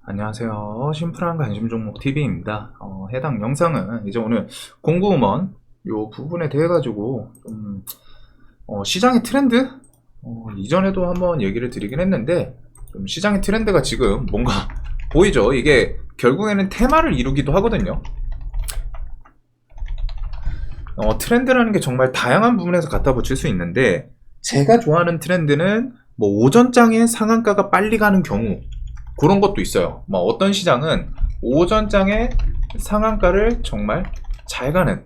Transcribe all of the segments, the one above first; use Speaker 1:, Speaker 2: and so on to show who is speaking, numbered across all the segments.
Speaker 1: 안녕하세요. 심플한 관심 종목 TV입니다. 해당 영상은 이제 오늘 공구음원 요 부분에 대해 가지고 좀 시장의 트렌드 이전에도 한번 얘기를 드리긴 했는데 좀 시장의 트렌드가 지금 뭔가 보이죠? 이게 결국에는 테마를 이루기도 하거든요. 트렌드라는 게 정말 다양한 부분에서 갖다 붙일 수 있는데 제가 좋아하는 트렌드는 뭐 오전장에 상한가가 빨리 가는 경우 그런 것도 있어요. 뭐 어떤 시장은 오전장에 상한가를 정말 잘 가는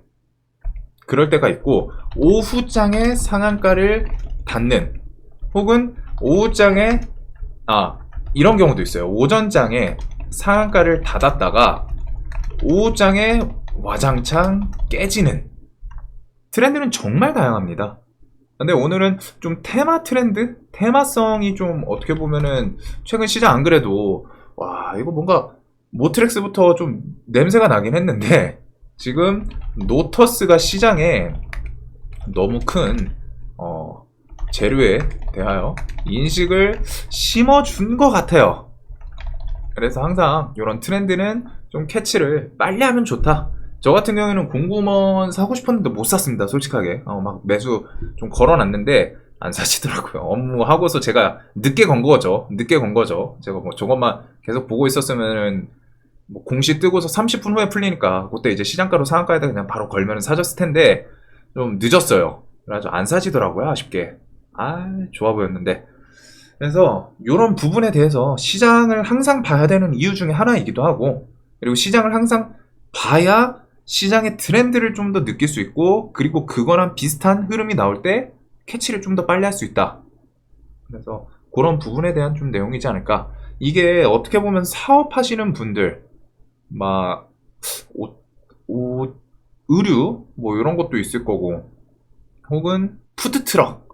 Speaker 1: 그럴 때가 있고 오후장에 상한가를 닫는 혹은 오후장에 이런 경우도 있어요. 오전장에 상한가를 닫았다가 오후장에 와장창 깨지는 트렌드는 정말 다양합니다. 근데 오늘은 좀 테마 트렌드? 테마성이 좀 어떻게 보면은 최근 시장 안 그래도 와 이거 뭔가 모트렉스부터 좀 냄새가 나긴 했는데 지금 노터스가 시장에 너무 큰 재료에 대하여 인식을 심어준 것 같아요. 그래서 항상 이런 트렌드는 좀 캐치를 빨리 하면 좋다. 저 같은 경우에는 공구먼 사고 싶었는데 못 샀습니다. 솔직하게 막 매수 좀 걸어놨는데 안 사시더라고요. 업무하고서 제가 늦게 건 거죠. 제가 뭐 저것만 계속 보고 있었으면은 뭐 공시 뜨고서 30분 후에 풀리니까 그때 이제 시장가로 상한가에다 그냥 바로 걸면 사줬을 텐데 좀 늦었어요. 그래가지고 안 사지더라고요. 아쉽게. 좋아 보였는데. 그래서 이런 부분에 대해서 시장을 항상 봐야 되는 이유 중에 하나이기도 하고 그리고 시장을 항상 봐야 시장의 트렌드를 좀 더 느낄 수 있고 그리고 그거랑 비슷한 흐름이 나올 때 캐치를 좀 더 빨리 할 수 있다. 그래서 그런 부분에 대한 좀 내용이지 않을까. 이게 어떻게 보면 사업하시는 분들 막 옷, 의류 뭐 이런 것도 있을 거고 혹은 푸드트럭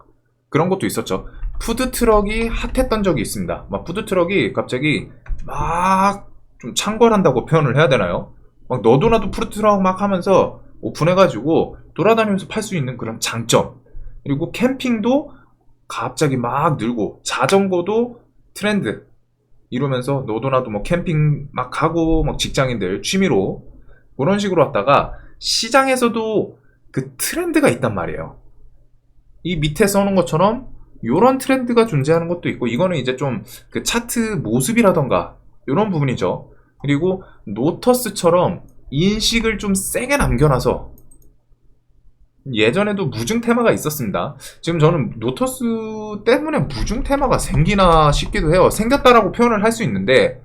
Speaker 1: 그런 것도 있었죠. 푸드트럭이 핫했던 적이 있습니다. 막 푸드트럭이 갑자기 막 좀 창궐한다고 표현을 해야 되나요? 막 너도나도 푸드트럭 막 하면서 오픈해가지고 돌아다니면서 팔 수 있는 그런 장점. 그리고 캠핑도 갑자기 막 늘고 자전거도 트렌드 이러면서 너도나도 뭐 캠핑 막 가고 막 직장인들 취미로 그런 식으로 왔다가 시장에서도 그 트렌드가 있단 말이에요. 이 밑에 써놓은 것처럼 요런 트렌드가 존재하는 것도 있고 이거는 이제 좀 그 차트 모습이라던가 요런 부분이죠. 그리고 노터스처럼 인식을 좀 세게 남겨놔서 예전에도 무증 테마가 있었습니다. 지금 저는 노터스 때문에 무증 테마가 생기나 싶기도 해요. 생겼다라고 표현을 할 수 있는데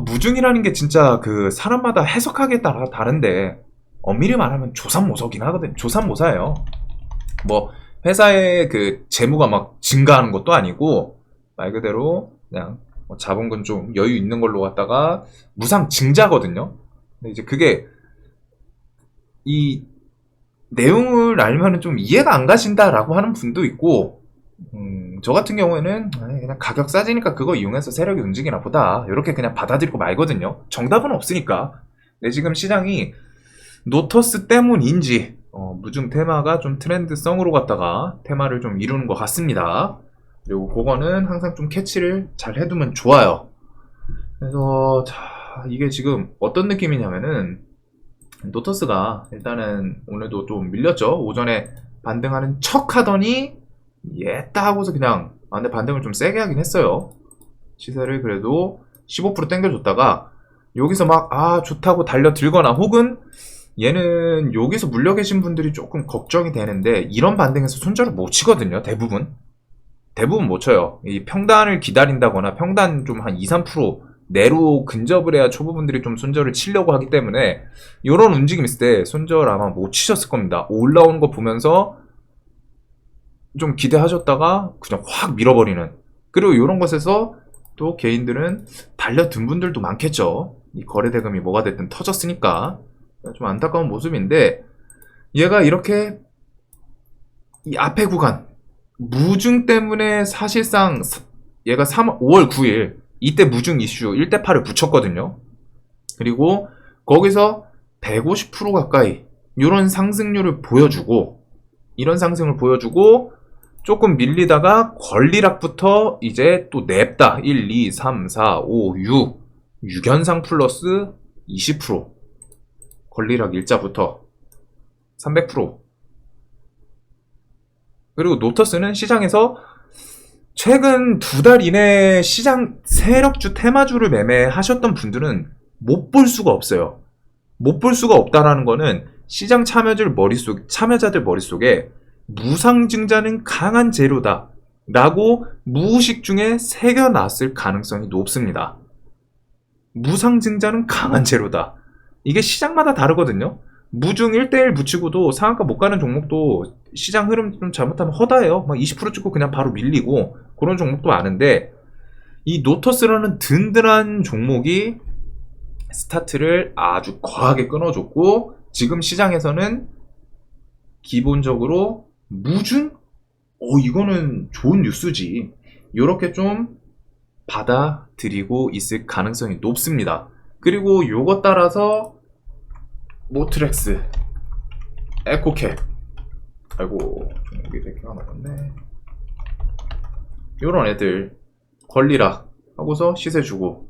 Speaker 1: 무증이라는 게 진짜 그 사람마다 해석하기에 따라 다른데 엄밀히 말하면 조삼모사긴 하거든. 조삼모사예요. 뭐 회사의 그 재무가 막 증가하는 것도 아니고 말 그대로 그냥 뭐 자본금 좀 여유 있는 걸로 갖다가 무상 증자거든요. 근데 이제 그게 이 내용을 알면은 좀 이해가 안 가신다라고 하는 분도 있고 저 같은 경우에는 그냥 가격 싸지니까 그거 이용해서 세력이 움직이나 보다 이렇게 그냥 받아들이고 말거든요. 정답은 없으니까. 근데 지금 시장이 노터스 때문인지 무증 테마가 좀 트렌드성으로 갖다가 테마를 좀 이루는 것 같습니다. 그리고 그거는 항상 좀 캐치를 잘 해두면 좋아요. 그래서 이게 지금 어떤 느낌이냐면은 노터스가 일단은 오늘도 좀 밀렸죠. 오전에 반등하는 척 하더니 예따 하고서 그냥 근데 반등을 좀 세게 하긴 했어요. 시세를 그래도 15% 땡겨줬다가 여기서 막 좋다고 달려들거나 혹은 얘는 여기서 물려 계신 분들이 조금 걱정이 되는데 이런 반등에서 손절을 못 치거든요. 대부분 못 쳐요. 이 평단을 기다린다거나 평단 좀 한 2, 3% 내로 근접을 해야 초보분들이 좀 손절을 치려고 하기 때문에 이런 움직임 있을 때 손절 아마 못 치셨을 겁니다. 올라오는 거 보면서 좀 기대하셨다가 그냥 확 밀어버리는. 그리고 이런 것에서 또 개인들은 달려든 분들도 많겠죠. 이 거래대금이 뭐가 됐든 터졌으니까 좀 안타까운 모습인데 얘가 이렇게 이 앞에 구간 무증 때문에 사실상 얘가 5월 9일 이때 무증 이슈 1대8을 붙였거든요. 그리고 거기서 150% 가까이 이런 상승률을 보여주고 이런 상승을 보여주고 조금 밀리다가 권리락부터 이제 또 냅다 1, 2, 3, 4, 5, 6 6연상 플러스 20% 권리락 일자부터 300%. 그리고 노터스는 시장에서 최근 2달 이내에 시장 세력주 테마주를 매매하셨던 분들은 못 볼 수가 없어요. 못 볼 수가 없다라는 거는 시장 참여자들 머릿속에 무상증자는 강한 재료다 라고 무의식 중에 새겨놨을 가능성이 높습니다. 무상증자는 강한 재료다. 이게 시장마다 다르거든요. 무중 1대1 붙이고도 상한가 못 가는 종목도 시장 흐름 좀 잘못하면 허다해요. 막 20% 찍고 그냥 바로 밀리고 그런 종목도 많은데, 이 노터스라는 든든한 종목이 스타트를 아주 과하게 끊어줬고, 지금 시장에서는 기본적으로 무중? 이거는 좋은 뉴스지. 이렇게 좀 받아들이고 있을 가능성이 높습니다. 그리고 요거 따라서 모트렉스, 에코캡, 아이고 종목이 100개가 넘었네. 요런 애들 권리락 하고서 시세 주고,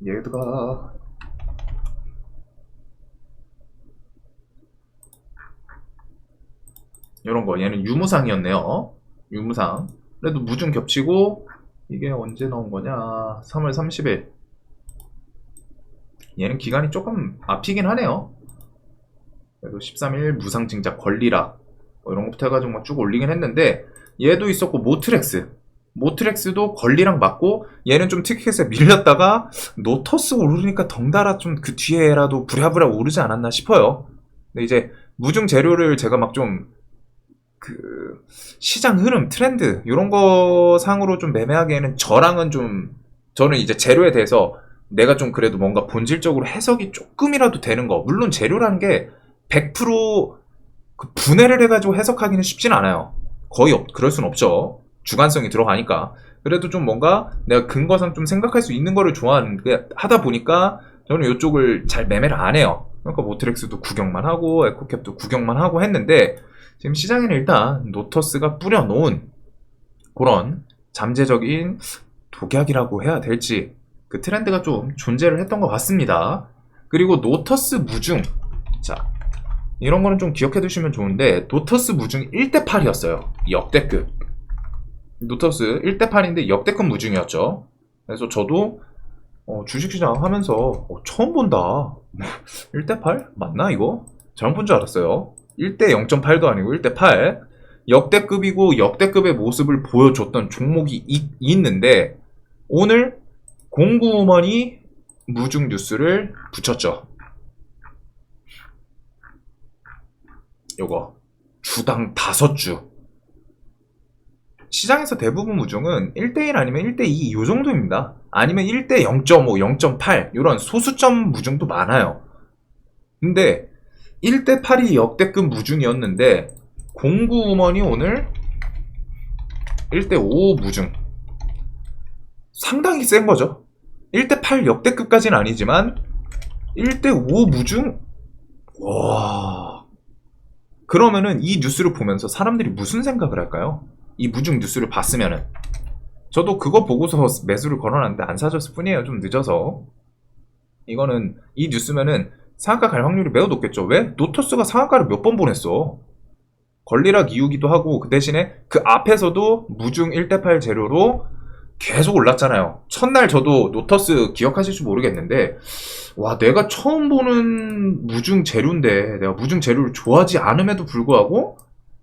Speaker 1: 얘가 요런거, 얘는 유무상이었네요. 유무상. 그래도 무중 겹치고, 이게 언제 나온 거냐, 3월 30일. 얘는 기간이 조금 앞이긴 하네요. 그래도 13일 무상증자 권리락 이런 것부터 해가지고 막 쭉 올리긴 했는데, 얘도 있었고, 모트렉스도 권리락 맞고, 얘는 좀 티켓에 밀렸다가 노터스 오르니까 덩달아 좀 그 뒤에라도 부랴부랴 오르지 않았나 싶어요. 근데 이제 무중 재료를 제가 막 좀 시장 흐름, 트렌드 이런 거 상으로 좀 매매하기에는 저는 이제 재료에 대해서 내가 좀 그래도 뭔가 본질적으로 해석이 조금이라도 되는 거, 물론 재료라는 게 100% 분해를 해가지고 해석하기는 쉽진 않아요. 그럴 순 없죠. 주관성이 들어가니까. 그래도 좀 뭔가 내가 근거상 좀 생각할 수 있는 거를 하다 보니까 저는 이쪽을 잘 매매를 안 해요. 그러니까 모트렉스도 구경만 하고 에코캡도 구경만 하고 했는데, 지금 시장에는 일단 노터스가 뿌려놓은 그런 잠재적인 독약이라고 해야 될지, 그 트렌드가 좀 존재를 했던 것 같습니다. 그리고 노터스 무중, 자 이런 거는 좀 기억해 두시면 좋은데, 노터스 무중 1대8이었어요. 역대급. 노터스 1대8인데 역대급 무중이었죠. 그래서 저도 주식시장 하면서 처음 본다. 1대8? 맞나 이거? 잘못 본 줄 알았어요. 1대 0.8도 아니고 1대8. 역대급이고 역대급의 모습을 보여줬던 종목이 있는데, 오늘 공구우먼이 무중 뉴스를 붙였죠. 요거 주당 5주. 시장에서 대부분 무중은 1대1 아니면 1대2 요 정도입니다. 아니면 1대 0.5, 0.8 이런 소수점 무중도 많아요. 근데 1대8이 역대급 무중이었는데, 공구우먼이 오늘 1대5 무중. 상당히 센 거죠. 1대8 역대급까지는 아니지만 1대5 무중? 와. 그러면은 이 뉴스를 보면서 사람들이 무슨 생각을 할까요? 이 무중 뉴스를 봤으면은. 저도 그거 보고서 매수를 걸어놨는데 안 사줬을 뿐이에요. 좀 늦어서. 이거는 이 뉴스면은 상한가 갈 확률이 매우 높겠죠. 왜? 노터스가 상한가를 몇 번 보냈어. 권리락 이유기도 하고, 그 대신에 그 앞에서도 무중 1대8 재료로 계속 올랐잖아요. 첫날 저도 노터스 기억하실지 모르겠는데, 와, 내가 처음 보는 무중 재료인데, 내가 무중 재료를 좋아하지 않음에도 불구하고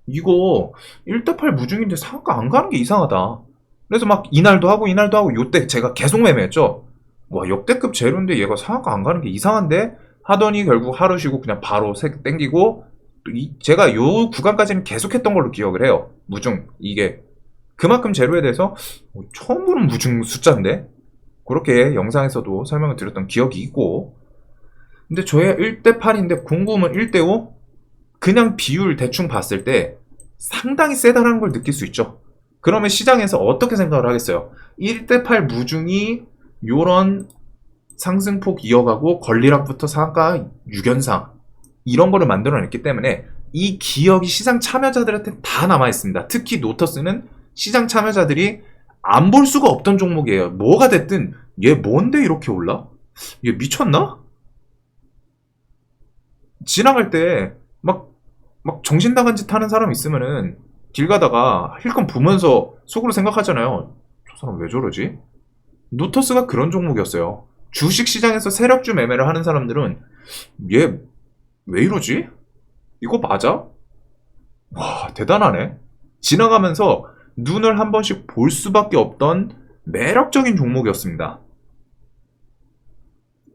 Speaker 1: 이거 1대8 무중인데 상한가 안 가는 게 이상하다. 그래서 막 이날도 하고 요때 제가 계속 매매했죠. 와, 역대급 재료인데 얘가 상한가 안 가는 게 이상한데 하더니 결국 하루 쉬고 그냥 바로 땡기고, 제가 요 구간까지는 계속했던 걸로 기억을 해요. 무중, 이게 그만큼 재료에 대해서 처음 보는 무중 숫자인데, 그렇게 영상에서도 설명을 드렸던 기억이 있고. 근데 저의 1대8인데 공구우먼 1대5, 그냥 비율 대충 봤을 때 상당히 세다라는 걸 느낄 수 있죠. 그러면 시장에서 어떻게 생각을 하겠어요? 1대8 무중이 요런 상승폭 이어가고 권리락부터 상한가 6연상 이런 거를 만들어냈기 때문에 이 기억이 시장 참여자들한테 다 남아있습니다. 특히 노터스는 시장 참여자들이 안 볼 수가 없던 종목이에요. 뭐가 됐든 얘 뭔데 이렇게 올라? 얘 미쳤나? 지나갈 때 막 정신 나간 짓 하는 사람 있으면은 길 가다가 힐끔 보면서 속으로 생각하잖아요. 저 사람 왜 저러지? 노터스가 그런 종목이었어요. 주식 시장에서 세력주 매매를 하는 사람들은 얘 왜 이러지? 이거 맞아? 와, 대단하네. 지나가면서 눈을 한 번씩 볼 수밖에 없던 매력적인 종목이었습니다.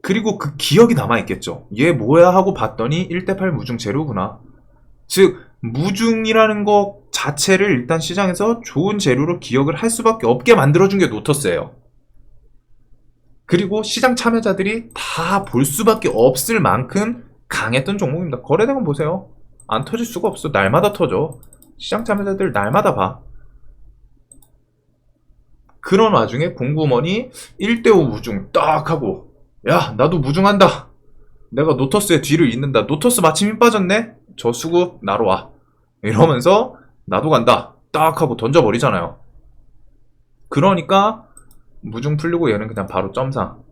Speaker 1: 그리고 그 기억이 남아있겠죠. 얘 뭐야 하고 봤더니 1대8 무중 재료구나. 즉, 무중이라는 것 자체를 일단 시장에서 좋은 재료로 기억을 할 수밖에 없게 만들어준 게 노터스예요. 그리고 시장 참여자들이 다 볼 수밖에 없을 만큼 강했던 종목입니다. 거래대금 보세요. 안 터질 수가 없어. 날마다 터져. 시장 참여자들 날마다 봐. 그런 와중에 공구먼이 1대5 무중 딱 하고, 야, 나도 무중한다. 내가 노터스의 뒤를 잇는다. 노터스 마침 힘 빠졌네? 저 수급 나로 와. 이러면서 나도 간다. 딱 하고 던져버리잖아요. 그러니까 무중 풀리고 얘는 그냥 바로 점상.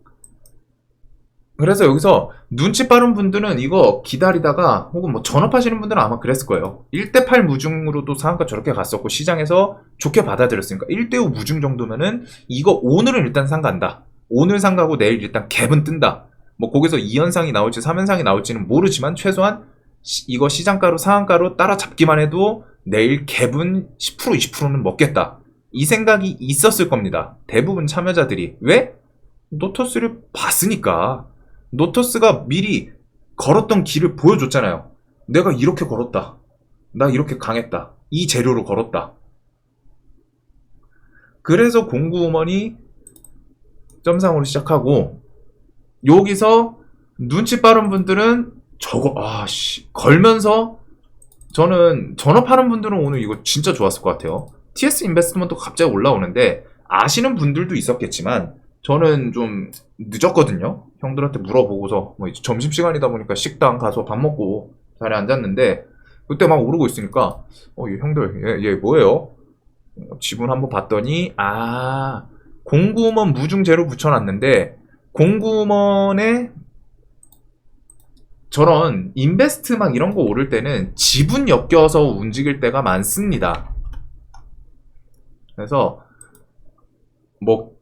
Speaker 1: 그래서 여기서 눈치 빠른 분들은 이거 기다리다가 혹은 뭐 전업하시는 분들은 아마 그랬을 거예요. 1대8 무중으로도 상한가 저렇게 갔었고 시장에서 좋게 받아들였으니까 1대5 무중 정도면은 이거 오늘은 일단 상간다. 오늘 상가고 내일 일단 갭은 뜬다. 뭐 거기서 2연상이 나올지 3연상이 나올지는 모르지만 최소한 이거 시장가로 상한가로 따라잡기만 해도 내일 갭은 10% 20%는 먹겠다. 이 생각이 있었을 겁니다. 대부분 참여자들이. 왜? 노터스를 봤으니까. 노터스가 미리 걸었던 길을 보여줬잖아요. 내가 이렇게 걸었다. 나 이렇게 강했다. 이 재료로 걸었다. 그래서 공구우먼이 점상으로 시작하고 여기서 눈치 빠른 분들은 저거 걸면서 저는 전업하는 분들은 오늘 이거 진짜 좋았을 것 같아요. TS 인베스트먼트 갑자기 올라오는데 아시는 분들도 있었겠지만 저는 좀 늦었거든요. 형들한테 물어보고서 뭐 이제 점심시간이다 보니까 식당 가서 밥 먹고 자리에 앉았는데 그때 막 오르고 있으니까 얘 형들 얘 뭐예요? 지분 한번 봤더니 공구먼 무중제로 붙여놨는데 공구먼에 저런 인베스트 막 이런 거 오를 때는 지분 엮여서 움직일 때가 많습니다. 그래서 뭐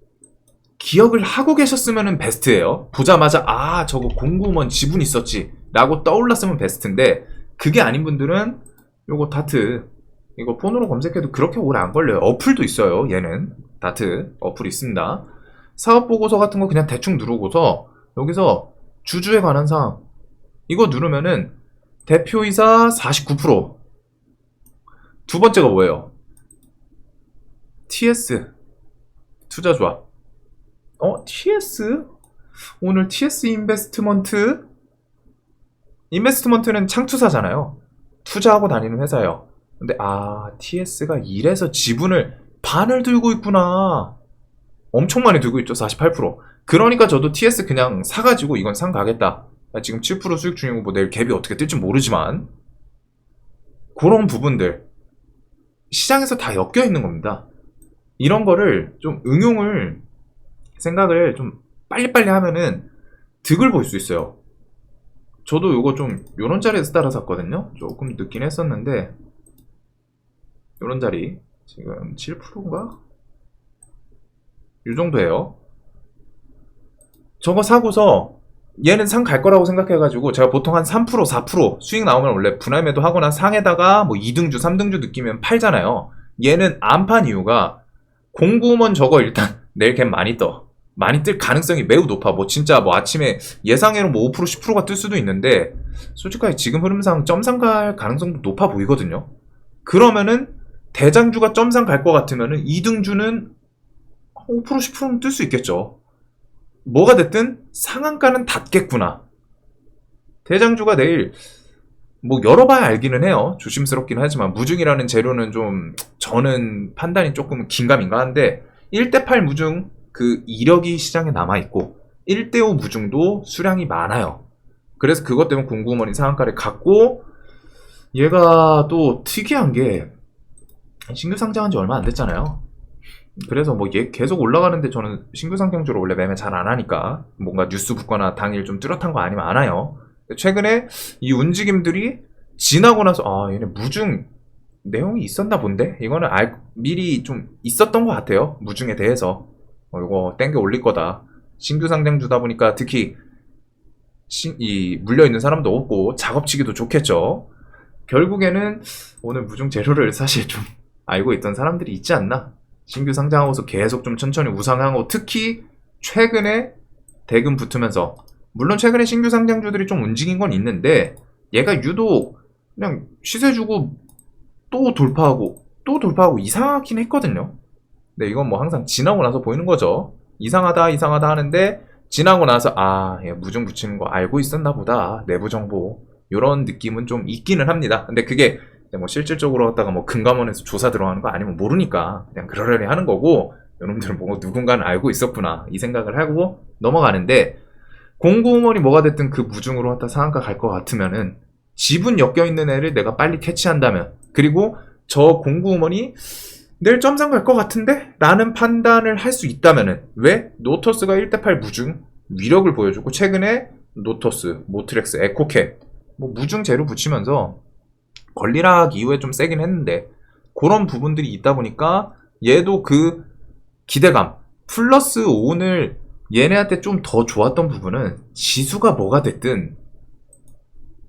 Speaker 1: 기억을 하고 계셨으면 베스트예요. 보자마자 저거 공구먼 지분 있었지 라고 떠올랐으면 베스트인데 그게 아닌 분들은 요거 다트 이거 폰으로 검색해도 그렇게 오래 안 걸려요. 어플도 있어요. 얘는 다트 어플 있습니다. 사업보고서 같은 거 그냥 대충 누르고서 여기서 주주에 관한 사항 이거 누르면은 대표이사 49%. 두 번째가 뭐예요? TS 투자조합. TS? 오늘 TS 인베스트먼트는 창투사잖아요. 투자하고 다니는 회사예요. 근데 TS가 이래서 지분을 반을 들고 있구나. 엄청 많이 들고 있죠. 48%. 그러니까 저도 TS 그냥 사가지고 이건 상 가겠다. 지금 7% 수익 중이고 뭐 내일 갭이 어떻게 뜰지 모르지만 그런 부분들 시장에서 다 엮여 있는 겁니다. 이런 거를 좀 응용을 생각을 좀 빨리빨리 하면은 득을 볼 수 있어요. 저도 이거 좀 요런 자리에서 따라 샀거든요. 조금 늦긴 했었는데 요런 자리 지금 7%인가? 요 정도예요. 저거 사고서 얘는 상 갈 거라고 생각해가지고 제가 보통 한 3% 4% 수익 나오면 원래 분할 매도 하거나 상에다가 뭐 2등주 3등주 느끼면 팔잖아요. 얘는 안 판 이유가 공구먼 저거 일단 내일 갭 많이 뜰 가능성이 매우 높아. 뭐 진짜 뭐 아침에 예상외로 뭐 5% 10%가 뜰 수도 있는데 솔직하게 지금 흐름상 점상 갈 가능성도 높아 보이거든요. 그러면은 대장주가 점상 갈 것 같으면은 2등주는 5% 10%는 뜰 수 있겠죠. 뭐가 됐든 상한가는 닿겠구나. 대장주가 내일 뭐 열어봐야 알기는 해요. 조심스럽긴 하지만 무중이라는 재료는 좀 저는 판단이 조금 긴가민가한데 1대8 무중 그 이력이 시장에 남아있고 1대5 무중도 수량이 많아요. 그래서 그것 때문에 공구먼이 상한가를 갔고 얘가 또 특이한 게 신규 상장한 지 얼마 안 됐잖아요. 그래서 뭐 얘 계속 올라가는데 저는 신규 상장주로 원래 매매 잘 안 하니까 뭔가 뉴스 붙거나 당일 좀 뚜렷한 거 아니면 안 와요. 최근에 이 움직임들이 지나고 나서 얘네 무중 내용이 있었나 본데? 이거는 미리 좀 있었던 것 같아요. 무중에 대해서. 이거 땡겨 올릴 거다. 신규 상장주다 보니까 특히 이 물려있는 사람도 없고 작업치기도 좋겠죠. 결국에는 오늘 무중 재료를 사실 좀 알고 있던 사람들이 있지 않나. 신규 상장하고서 계속 좀 천천히 우상하고 특히 최근에 대금 붙으면서 물론 최근에 신규 상장주들이 좀 움직인 건 있는데 얘가 유독 그냥 시세 주고 또 돌파하고 이상하긴 했거든요. 근데 이건 뭐 항상 지나고 나서 보이는 거죠. 이상하다 하는데 지나고 나서 얘 무중 붙이는 거 알고 있었나 보다. 내부 정보 이런 느낌은 좀 있기는 합니다. 근데 그게 뭐 실질적으로 갖다가 뭐 금감원에서 조사 들어가는 거 아니면 모르니까 그냥 그러려니 하는 거고 여러분들은 뭐 누군가는 알고 있었구나 이 생각을 하고 넘어가는데 공구음원이 뭐가 됐든 그 무중으로 갖다 상한가 갈 것 같으면은 지분 엮여있는 애를 내가 빨리 캐치한다면 그리고 저 공구음원이 내일 점상 갈 것 같은데? 라는 판단을 할 수 있다면은 왜? 노터스가 1대8 무중 위력을 보여주고 최근에 노터스, 모트렉스, 에코캡 뭐 무중 재료 붙이면서 권리락 이후에 좀 세긴 했는데 그런 부분들이 있다 보니까 얘도 그 기대감 플러스 오늘 얘네한테 좀 더 좋았던 부분은 지수가 뭐가 됐든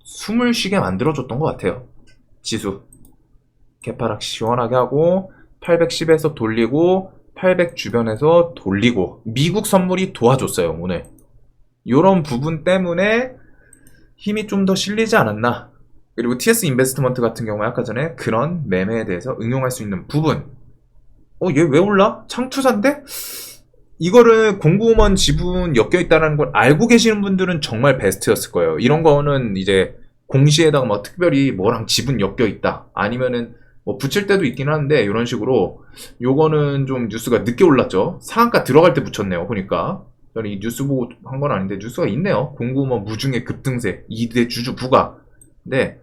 Speaker 1: 숨을 쉬게 만들어줬던 것 같아요. 지수 개파락 시원하게 하고 810에서 돌리고 800 주변에서 돌리고 미국 선물이 도와줬어요. 오늘 이런 부분 때문에 힘이 좀 더 실리지 않았나. 그리고 TS 인베스트먼트 같은 경우에 아까 전에 그런 매매에 대해서 응용할 수 있는 부분 얘 왜 올라? 창투사인데? 이거를 공구음원 지분 엮여있다는 걸 알고 계시는 분들은 정말 베스트였을 거예요. 이런 거는 이제 공시에다가 뭐 특별히 뭐랑 지분 엮여있다 아니면은 뭐 붙일 때도 있긴 한데 이런 식으로 요거는 좀 뉴스가 늦게 올랐죠. 상한가 들어갈 때 붙였네요. 보니까 저는 이 뉴스 보고 한 건 아닌데 뉴스가 있네요. 공구음원 무중의 급등세 2대 주주 부과. 근데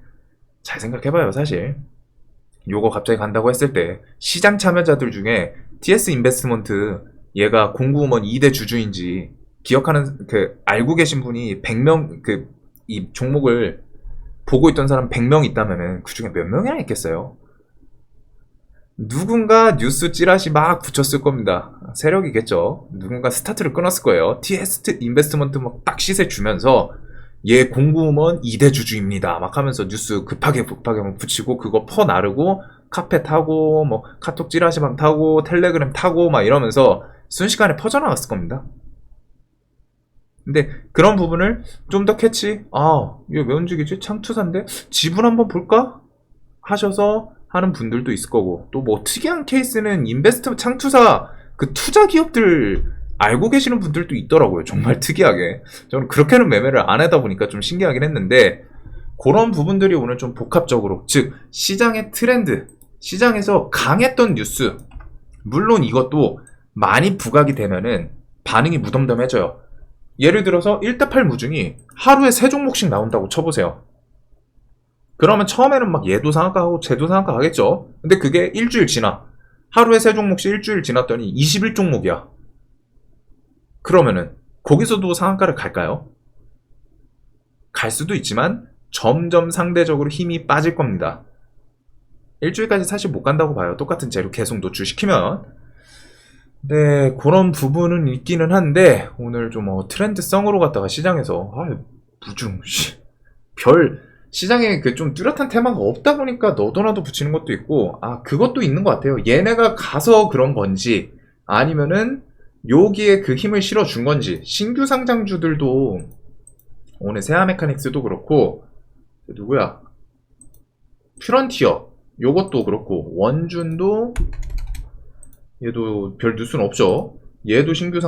Speaker 1: 잘 생각해봐요. 사실 요거 갑자기 간다고 했을 때 시장 참여자들 중에 TS 인베스트먼트 얘가 공구음원 2대 주주인지 기억하는 알고 계신 분이 100명 이 종목을 보고 있던 사람 100명 있다면은 그 중에 몇 명이나 있겠어요? 누군가 뉴스 찌라시 막 붙였을 겁니다. 세력이겠죠. 누군가 스타트를 끊었을 거예요. TS 인베스트먼트 막 딱 시세 주면서 얘 공구음원 2대 주주입니다. 막 하면서 뉴스 급하게 막 붙이고 그거 퍼 나르고 카페 타고 뭐 카톡 찌라시방 타고 텔레그램 타고 막 이러면서 순식간에 퍼져나갔을 겁니다. 근데 그런 부분을 좀 더 캐치 이거 왜 움직이지? 창투사인데 지분 한번 볼까? 하셔서 하는 분들도 있을 거고 또 뭐 특이한 케이스는 인베스트 창투사 그 투자 기업들 알고 계시는 분들도 있더라고요. 정말 특이하게 저는 그렇게는 매매를 안 하다 보니까 좀 신기하긴 했는데 그런 부분들이 오늘 좀 복합적으로 즉 시장의 트렌드 시장에서 강했던 뉴스 물론 이것도 많이 부각이 되면은 반응이 무덤덤해져요. 예를 들어서 1대8 무중이 하루에 3종목씩 나온다고 쳐보세요. 그러면 처음에는 막 얘도 상한가 하고 쟤도 상한가 하겠죠. 근데 그게 일주일 지나 하루에 3종목씩 일주일 지났더니 21종목이야. 그러면은 거기서도 상한가를 갈까요? 갈 수도 있지만 점점 상대적으로 힘이 빠질 겁니다. 일주일까지 사실 못 간다고 봐요. 똑같은 재료 계속 노출시키면. 네, 그런 부분은 있기는 한데 오늘 좀 트렌드성으로 갔다가 시장에서 무중 별 시장에 그 좀 뚜렷한 테마가 없다 보니까 너도나도 붙이는 것도 있고 그것도 있는 것 같아요. 얘네가 가서 그런 건지 아니면은 여기에 그 힘을 실어준 건지 신규 상장주들도 오늘 세아 메카닉스도 그렇고 누구야 퓨런티어 요것도 그렇고 원준도 얘도 별 뉴스는 없죠. 얘도 신규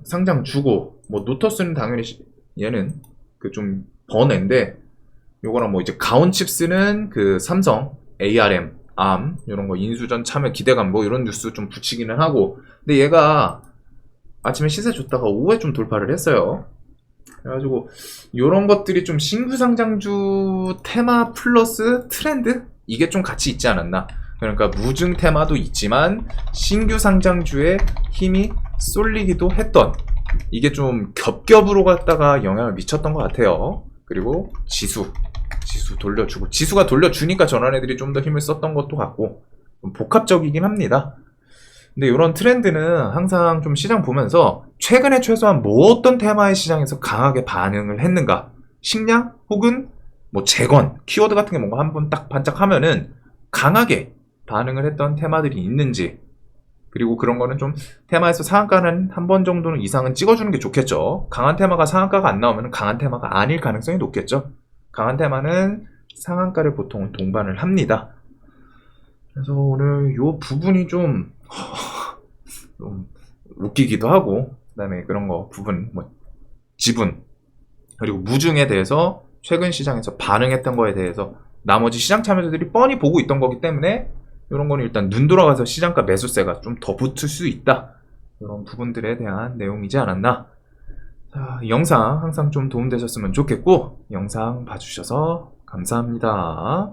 Speaker 1: 상장 주고 뭐 노터스는 당연히 얘는 그 좀 번애인데 요거랑 뭐 이제 가온칩스는 그 삼성 ARM 암 이런 거 인수전 참여 기대감 뭐 이런 뉴스 좀 붙이기는 하고 근데 얘가 아침에 시세 줬다가 오후에 좀 돌파를 했어요. 그래가지고 이런 것들이 좀 신규 상장주 테마 플러스 트렌드 이게 좀 같이 있지 않았나. 그러니까 무증 테마도 있지만 신규 상장주에 힘이 쏠리기도 했던 이게 좀 겹겹으로 갔다가 영향을 미쳤던 것 같아요. 그리고 지수 돌려주고 지수가 돌려주니까 저런 애들이 좀 더 힘을 썼던 것도 같고 좀 복합적이긴 합니다. 근데 이런 트렌드는 항상 좀 시장 보면서 최근에 최소한 뭐 어떤 테마의 시장에서 강하게 반응을 했는가, 식량 혹은 뭐 재건 키워드 같은 게 뭔가 한번 딱 반짝하면은 강하게 반응을 했던 테마들이 있는지, 그리고 그런 거는 좀 테마에서 상한가는 한 번 정도는 이상은 찍어주는 게 좋겠죠. 강한 테마가 상한가가 안 나오면 강한 테마가 아닐 가능성이 높겠죠. 강한 테마는 상한가를 보통 동반을 합니다. 그래서 오늘 이 부분이 좀 웃기기도 하고, 그 다음에 그런 거 부분, 뭐 지분, 그리고 무증에 대해서 최근 시장에서 반응했던 거에 대해서 나머지 시장 참여자들이 뻔히 보고 있던 거기 때문에 이런 거는 일단 눈 돌아가서 시장가 매수세가 좀 더 붙을 수 있다. 이런 부분들에 대한 내용이지 않았나. 자, 이 영상 항상 좀 도움되셨으면 좋겠고, 영상 봐주셔서 감사합니다.